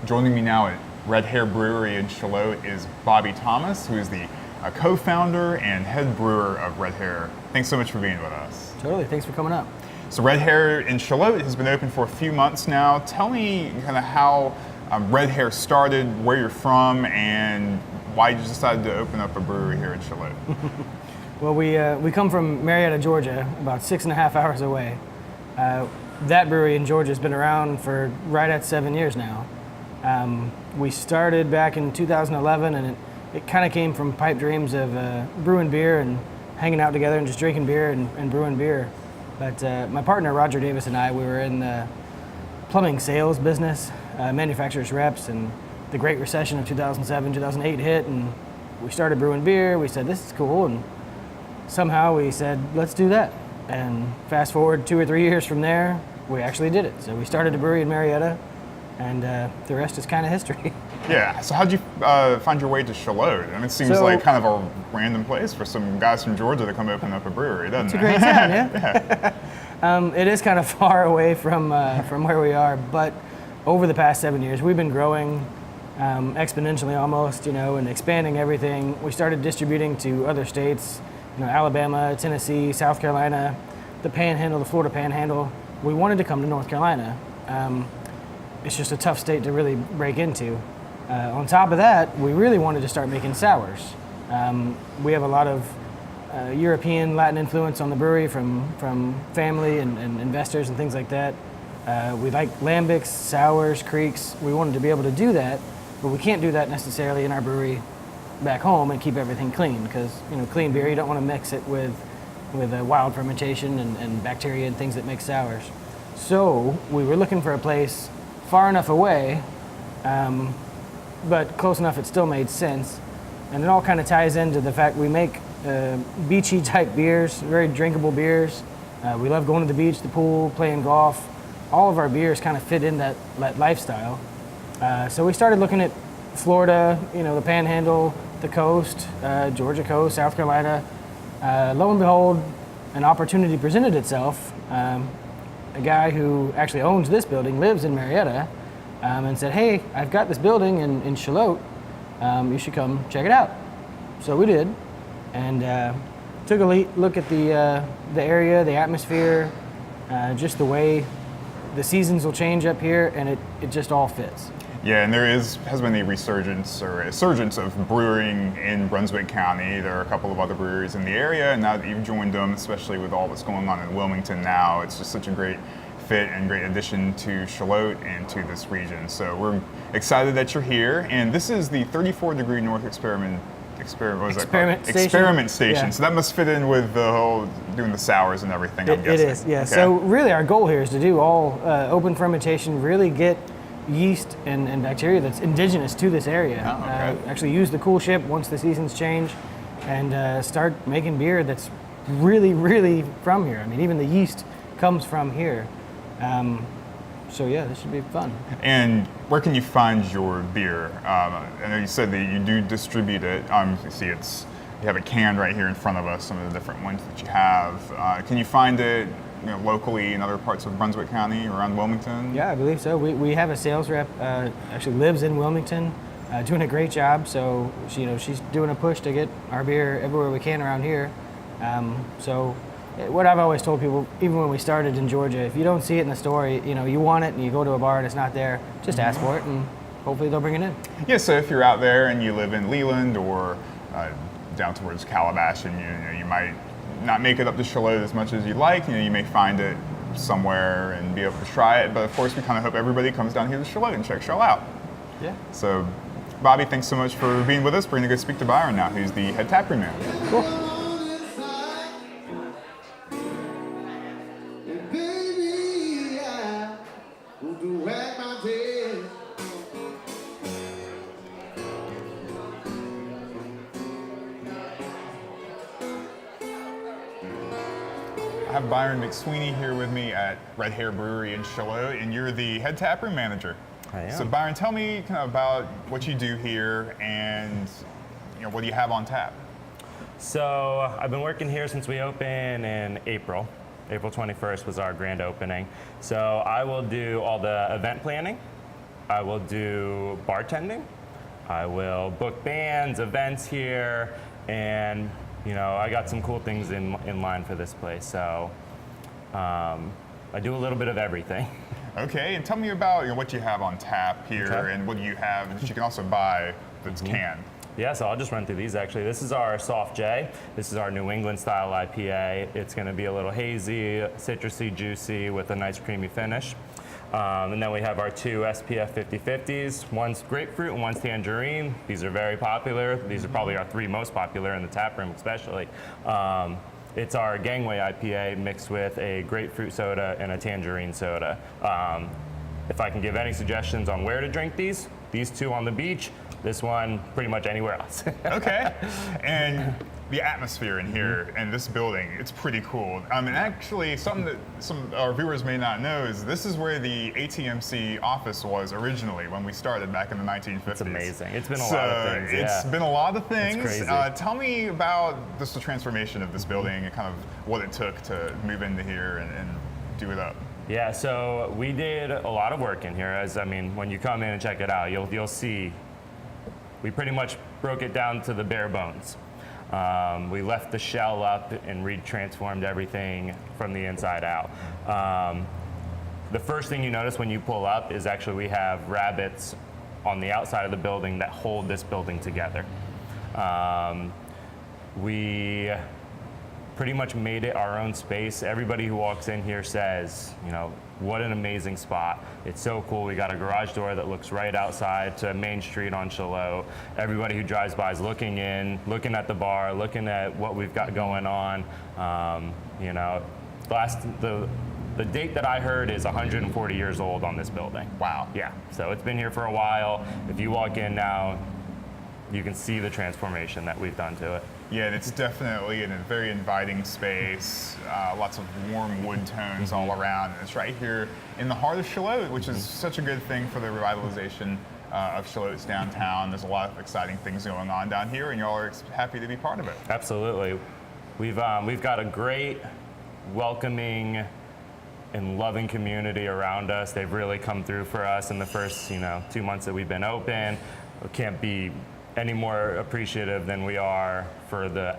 Joining me now at Red Hare Brewery in Shallotte is Bobby Thomas, who is the co-founder and head brewer of Red Hare. Thanks so much for being with us. Totally, thanks for coming up. So Red Hare in Shallotte has been open for a few months now. Tell me kind of how Red Hare started, where you're from, and why you decided to open up a brewery here in Shallotte. Well, we come from Marietta, Georgia, about 6.5 hours away. That brewery in Georgia has been around for right at 7 years now. We started back in 2011, and it kind of came from pipe dreams of brewing beer and hanging out together and just drinking beer and brewing beer. But my partner, Roger Davis, and I, we were in the plumbing sales business, manufacturers reps, and the Great Recession of 2007, 2008 hit, and we started brewing beer. We said, this is cool, and somehow we said, let's do that. And fast forward 2 or 3 years from there, we actually did it. So we started a brewery in Marietta, and the rest is kind of history. Yeah, so how'd you find your way to Shallotte? I mean, it seems like kind of a random place for some guys from Georgia to come open up a brewery, doesn't it? It's a great town, yeah. It is kind of far away from where we are, but over the past 7 years, we've been growing exponentially almost, and expanding everything. We started distributing to other states, Alabama, Tennessee, South Carolina, the Panhandle, the Florida Panhandle. We wanted to come to North Carolina. It's just a tough state to really break into. On top of that, we really wanted to start making sours. We have a lot of European, Latin influence on the brewery from family and investors and things like that. We like lambics, sours, creeks. We wanted to be able to do that, but we can't do that necessarily in our brewery back home and keep everything clean, because clean beer, you don't want to mix it with wild fermentation and bacteria and things that make sours. So we were looking for a place far enough away, but close enough it still made sense. And it all kind of ties into the fact we make beachy type beers, very drinkable beers. We love going to the beach, the pool, playing golf. All of our beers kind of fit in that lifestyle. So we started looking at Florida, the Panhandle, the coast, Georgia coast, South Carolina. Lo and behold, an opportunity presented itself. A guy who actually owns this building lives in Marietta, and said, hey, I've got this building in Shallotte. You should come check it out. So we did, and took a look at the area, the atmosphere, just the way the seasons will change up here, and it just all fits. Yeah, and there has been a resurgence or a surgence of brewing in Brunswick County. There are a couple of other breweries in the area, and now that you've joined them, especially with all that's going on in Wilmington now, it's just such a great fit and great addition to Shallotte and to this region. So we're excited that you're here, and this is the 34 Degree North Experiment Station. Yeah. So that must fit in with the whole doing the sours and everything, I'm It guessing. is, yeah. Okay. So really our goal here is to do all open fermentation, really get yeast and bacteria that's indigenous to this area. Oh, okay. Actually use the cool ship once the seasons change, and start making beer that's really, really from here. I mean, even the yeast comes from here. So yeah, this should be fun. And where can you find your beer? I know you said that you do distribute it. You see you have it canned right here in front of us, some of the different ones that you have. Can you find it locally in other parts of Brunswick County, around Wilmington? Yeah, I believe so. We have a sales rep, actually lives in Wilmington, doing a great job. So she's doing a push to get our beer everywhere we can around here. So what I've always told people, even when we started in Georgia, if you don't see it in the store, you want it, and you go to a bar and it's not there, just ask for it, and hopefully they'll bring it in. Yeah, so if you're out there and you live in Leland or down towards Calabash, and you might not make it up to Shallotte as much as you'd like, you may find it somewhere and be able to try it. But of course, we kind of hope everybody comes down here to Shallotte and checks Shallotte out. Yeah. So, Bobby, thanks so much for being with us. We're going to go speak to Byron now, who's the head taproom manager. Cool. I have Byron McSweeney here with me at Red Hare Brewery in Shallotte, and you're the head taproom manager. I am. So Byron, tell me kind of about what you do here, and what do you have on tap? So I've been working here since we opened in April. April 21st was our grand opening. So I will do all the event planning I will do bartending. I will book bands, events here, and I got some cool things in line for this place. So I do a little bit of everything. Okay, and tell me about what you have on tap here Okay. and what you have that you can also buy that's canned. Yeah, so I'll just run through these actually. This is our Soft J. This is our New England style IPA. It's going to be a little hazy, citrusy, juicy with a nice creamy finish. And then we have our two SPF 50/50s. One's grapefruit and one's tangerine. These are very popular. These are probably our three most popular in the tap room especially. It's our Gangway IPA mixed with a grapefruit soda and a tangerine soda. If I can give any suggestions on where to drink these two on the beach, this one pretty much anywhere else. Okay, and the atmosphere in here and this building, it's pretty cool. And actually, something that some of our viewers may not know is this is where the ATMC office was originally when we started back in the 1950s. It's amazing. It's been a lot of things. It's been a lot of things. crazy. Tell me about just the transformation of this building and kind of what it took to move into here and do it up. Yeah, so we did a lot of work in here. When you come in and check it out, you'll see we pretty much broke it down to the bare bones. We left the shell up and retransformed everything from the inside out. The first thing you notice when you pull up is actually we have rabbits on the outside of the building that hold this building together. We pretty much made it our own space. Everybody who walks in here says, what an amazing spot. It's so cool. We got a garage door that looks right outside to Main Street on Shallotte. Everybody who drives by is looking in, looking at the bar, looking at what we've got going on. The date that I heard is 140 years old on this building. Wow. Yeah, so it's been here for a while. If you walk in now, you can see the transformation that we've done to it. Yeah, and it's definitely in a very inviting space, lots of warm wood tones all around. And it's right here in the heart of Shallotte, which is such a good thing for the revitalization of Shalotte's downtown. There's a lot of exciting things going on down here, and y'all are happy to be part of it. Absolutely. We've got a great, welcoming, and loving community around us. They've really come through for us in the first 2 months that we've been open. We can't be any more appreciative than we are for the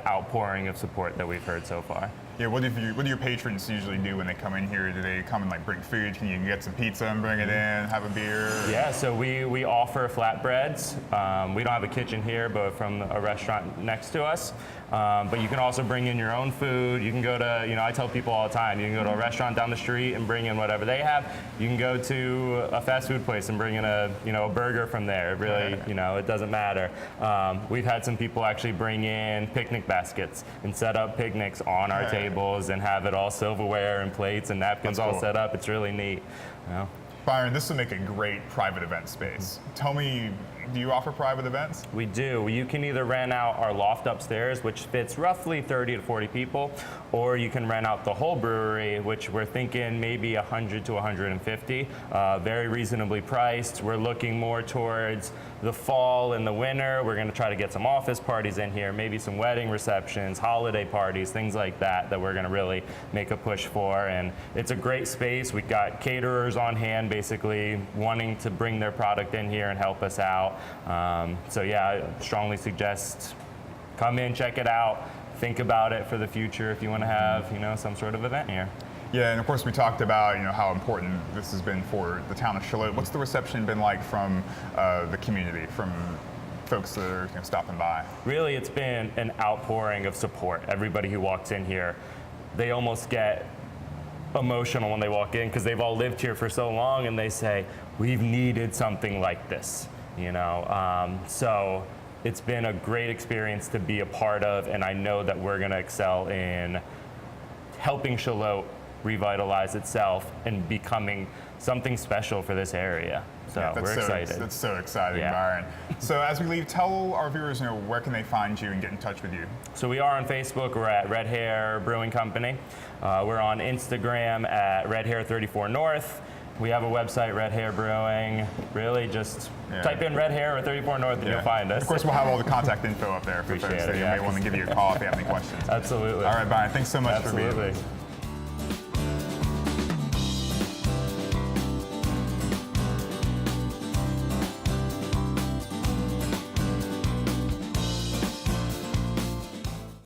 outpouring of support that we've heard so far. Yeah, what do your patrons usually do when they come in here? Do they come and bring food? Can you get some pizza and bring it in, have a beer? Yeah, so we offer flatbreads. We don't have a kitchen here, but from a restaurant next to us. But you can also bring in your own food. You can go to, I tell people all the time, you can go to a restaurant down the street and bring in whatever they have. You can go to a fast food place and bring in a burger from there. It really, it doesn't matter. We've had some people actually bring in picnic baskets and set up picnics on our tables and have it all silverware and plates and napkins all set up. It's really neat. Byron, this would make a great private event space. Tell me, do you offer private events? We do. You can either rent out our loft upstairs, which fits roughly 30 to 40 people, or you can rent out the whole brewery, which we're thinking maybe 100 to 150. Very reasonably priced. We're looking more towards the fall and the winter. We're going to try to get some office parties in here, maybe some wedding receptions, holiday parties, things like that we're going to really make a push for. And it's a great space. We've got caterers on hand, basically wanting to bring their product in here and help us out. So yeah, I strongly suggest come in, check it out, think about it for the future if you want to have, some sort of event here. Yeah, and of course we talked about how important this has been for the town of Shallotte. What's the reception been like from the community, from folks that are stopping by? Really, it's been an outpouring of support. Everybody who walks in here, they almost get emotional when they walk in because they've all lived here for so long and they say, we've needed something like this, So it's been a great experience to be a part of, and I know that we're going to excel in helping Shallotte revitalize itself and becoming something special for this area. So we're excited. That's so exciting, Yeah. Byron. So as we leave, tell our viewers where can they find you and get in touch with you? So we are on Facebook. We're at Red Hare Brewing Company. We're on Instagram at Red Hare 34 North. We have a website, Red Hare Brewing. Really, just type in Red Hare or 34 North and you'll find us. Of course, we'll have all the contact info up there for Appreciate folks it, that may want to give you a call if you have any questions. Absolutely. All right, Byron, thanks so much for being here. Absolutely.